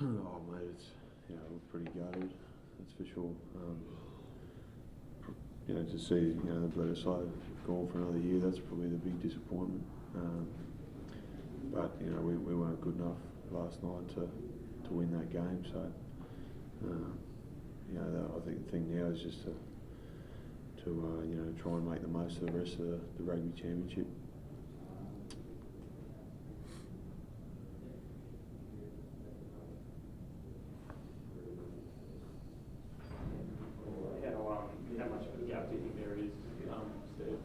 Oh mate, it's we're pretty gutted, that's for sure. To see the Bledisloe gone for another year, that's probably the big disappointment. But we weren't good enough last night to win that game. So I think the thing now is just to try and make the most of the rest of the rugby championship. How much of a gap do you think there is, Steve,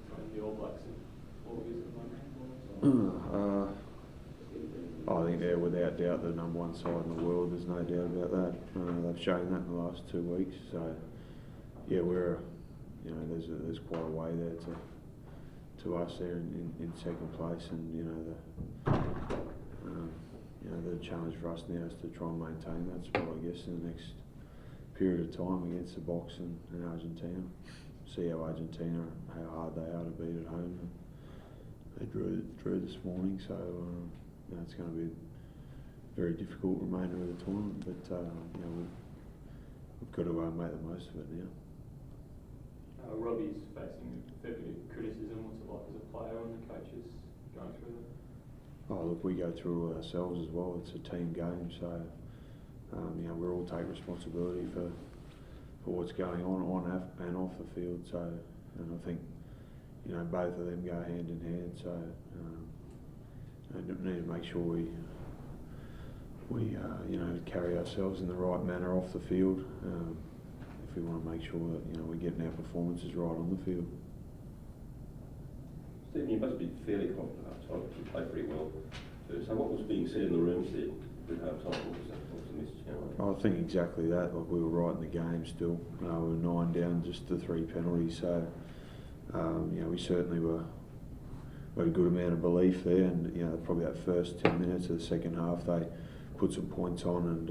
between the All Blacks and Wallabies at the moment? I think they're without doubt the number one side in the world. There's no doubt about that. They've shown that in the last 2 weeks. So yeah, we're there's quite a way there to us there in second place, and the challenge for us now is to try and maintain that spot, I guess, in the next period of time against the Box and Argentina. See how Argentina, how hard they are to beat at home. They drew this morning, so it's going to be a very difficult remainder of the tournament. But we've got to make the most of it now. Robbie's facing a fair bit of criticism. What's it like as a player and the coaches going through that? Oh look, we go through it ourselves as well. It's a team game, so we all take responsibility for what's going on and off the field. So, and I think both of them go hand in hand. So we need to make sure we carry ourselves in the right manner off the field. If we want to make sure that we're getting our performances right on the field. Stephen, you must be fairly confident half time because you played pretty well too. So what was being said in the rooms there at half time? What was the message? I think exactly that. Like, we were right in the game still. We were 9 down, just the 3 penalties. So we certainly had a good amount of belief there, and probably that first 10 minutes of the second half they put some points on and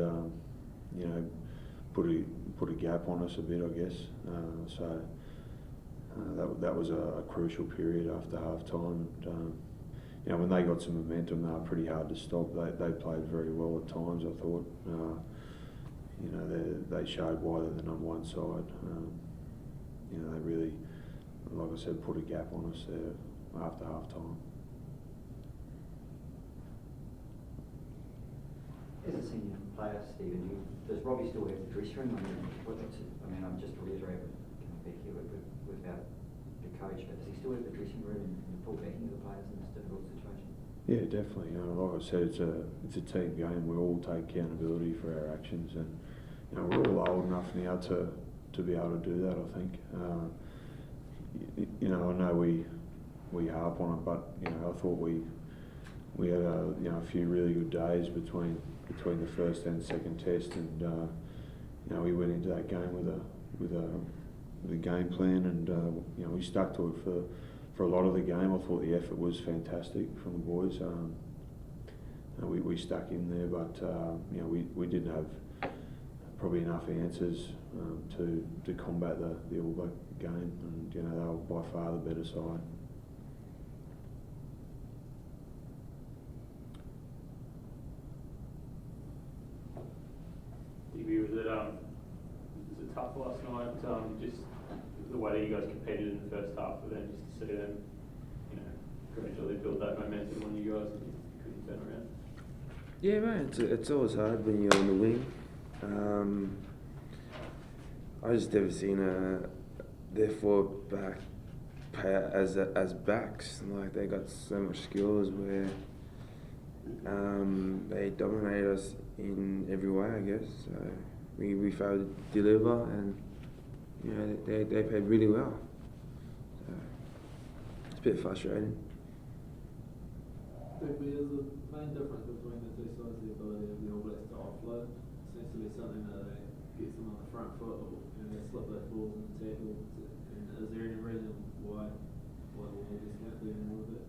put a gap on us a bit, I guess. That was a crucial period after half time. And when they got some momentum, they were pretty hard to stop. They played very well at times, I thought. They showed why they're the number one side. They really, like I said, put a gap on us there after half time. As a senior player, Stephen, does Robbie still have the dressing room? I'm just to reiterate back here without the coach, but does he still have the dressing room and full backing of the players in this difficult situation? Yeah, definitely. Like I said, it's a team game. We all take accountability for our actions, and we're all old enough now to be able to do that. I think. I know we harp on it, but I thought we had a few really good days between the first and second test, and we went into that game with a game plan, and we stuck to it for a lot of the game. I thought the effort was fantastic from the boys. We stuck in there, but we didn't have probably enough answers to combat the All Black game, and they were by far the better side. Was it tough last night? Just the way that you guys competed in the first half, but then just to see them, gradually build that momentum on you guys and you couldn't turn around. Yeah, mate. It's always hard when you're on the wing. I just never seen their forward back play as backs. Like, they got so much skills where they dominated us in every way, I guess. So we failed to deliver, and they played really well. So it's a bit frustrating. There's the main difference between the two sides, the ability of the All Blacks to offload. Seems to be something that gets them on the front foot, or they slip those balls and tackle. And is there any reason why the Wallabies can't do more of it?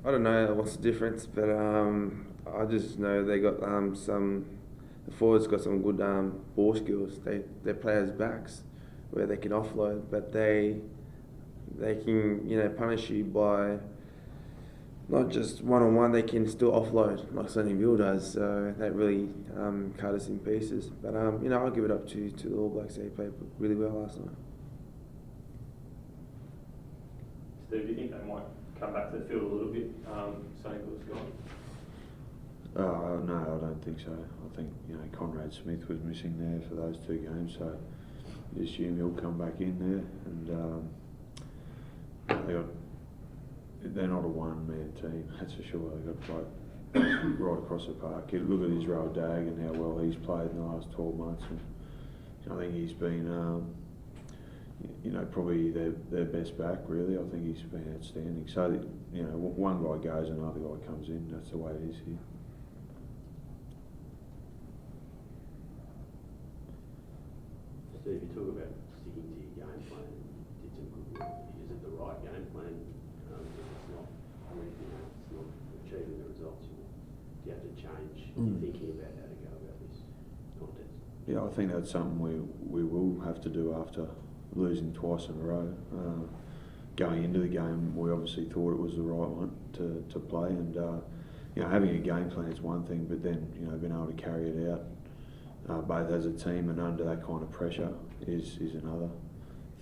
I don't know what's the difference, but I just know they got the forwards got some good ball skills. They play as backs where they can offload, but they can punish you by not just one-on-one, they can still offload like Sonny Bill does. So that really cut us in pieces. But you know, I'll give it up to the All Blacks. They played really well last night. Steve, do you think they might come back to the field a little bit? Sonny Bill's gone. No, I don't think so. I think Conrad Smith was missing there for those 2 games, so you assume he'll come back in there. And they're not a one-man team, that's for sure. They've got to play right across the park. Look at Israel Dag and how well he's played in the last 12 months. And I think he's been, probably their best back. Really, I think he's been outstanding. So one guy goes, another guy comes in. That's the way it is here. Steve, you talk about sticking to your game plan. Did some good work. Is it the right game plan? It's not achieving the results. Do you have to change your thinking about how to go about this contest? Yeah, I think that's something we will have to do after losing twice in a row. Going into the game, we obviously thought it was the right one to play, and having a game plan is one thing, but then being able to carry it out both as a team and under that kind of pressure is another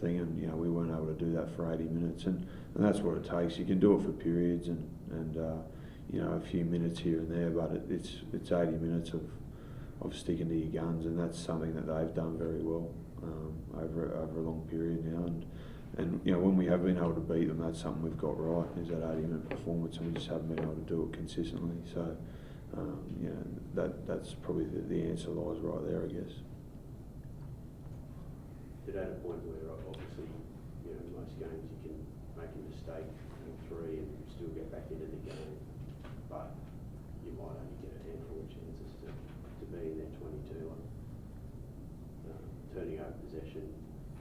thing. And we weren't able to do that for 80 minutes, and that's what it takes. You can do it for periods and a few minutes here and there, but it's 80 minutes of sticking to your guns, and that's something that they've done very well over a long period now. And when we have been able to beat them, that's something we've got right, is that 80-minute performance, and we just haven't been able to do it consistently. So that's probably the answer lies right there, I guess. You're at a point where obviously, most games you can make a mistake in 3 and still get back into the game, but you might only get a handful of chances to be in there 22, turning over possession,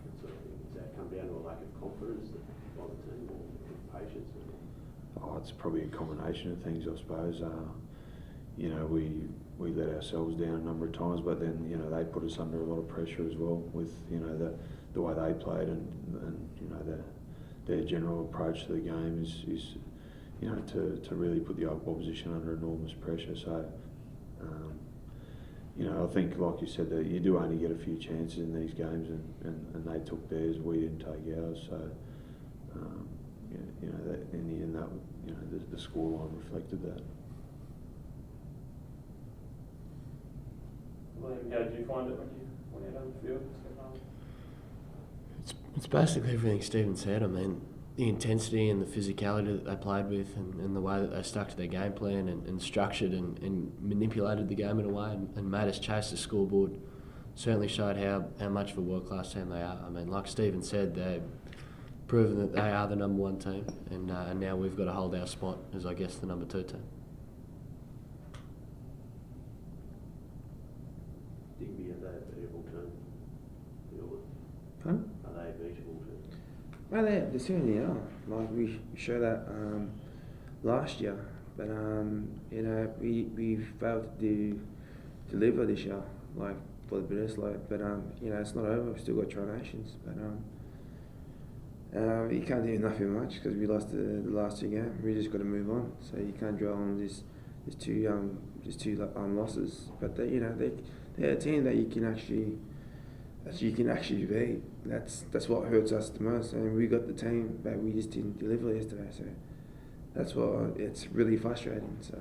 that sort of thing. Does that come down to a lack of confidence by the team or patience? It's probably a combination of things, I suppose. We let ourselves down a number of times, but then they put us under a lot of pressure as well with the way they played and their general approach to the game is to really put the opposition under enormous pressure. So I think, like you said, that you do only get a few chances in these games, and they took theirs, we didn't take ours. So that in the end, that the scoreline reflected that. William, how did you find it when you on the field? It's basically everything Stephen said. I mean, the intensity and the physicality that they played with, and the way that they stuck to their game plan and structured and manipulated the game in a way and made us chase the scoreboard, certainly showed how much of a world-class team they are. I mean, like Stephen said, they've proven that they are the number 1 team, and now we've got to hold our spot as, I guess, the number 2 team. Digby, are they a beatable team? Pardon? Are they a beatable team? Well, they certainly are. Like we showed that last year, but we failed to deliver this year, like for the Bledisloe. But it's not over. We've still got Tri Nations, but you can't do nothing much because we lost the last 2 games. We just got to move on. So you can't dwell on this two losses. But they're a team that you can actually beat. That's what hurts us the most. And we got the team, but we just didn't deliver yesterday. So that's what it's really frustrating. So.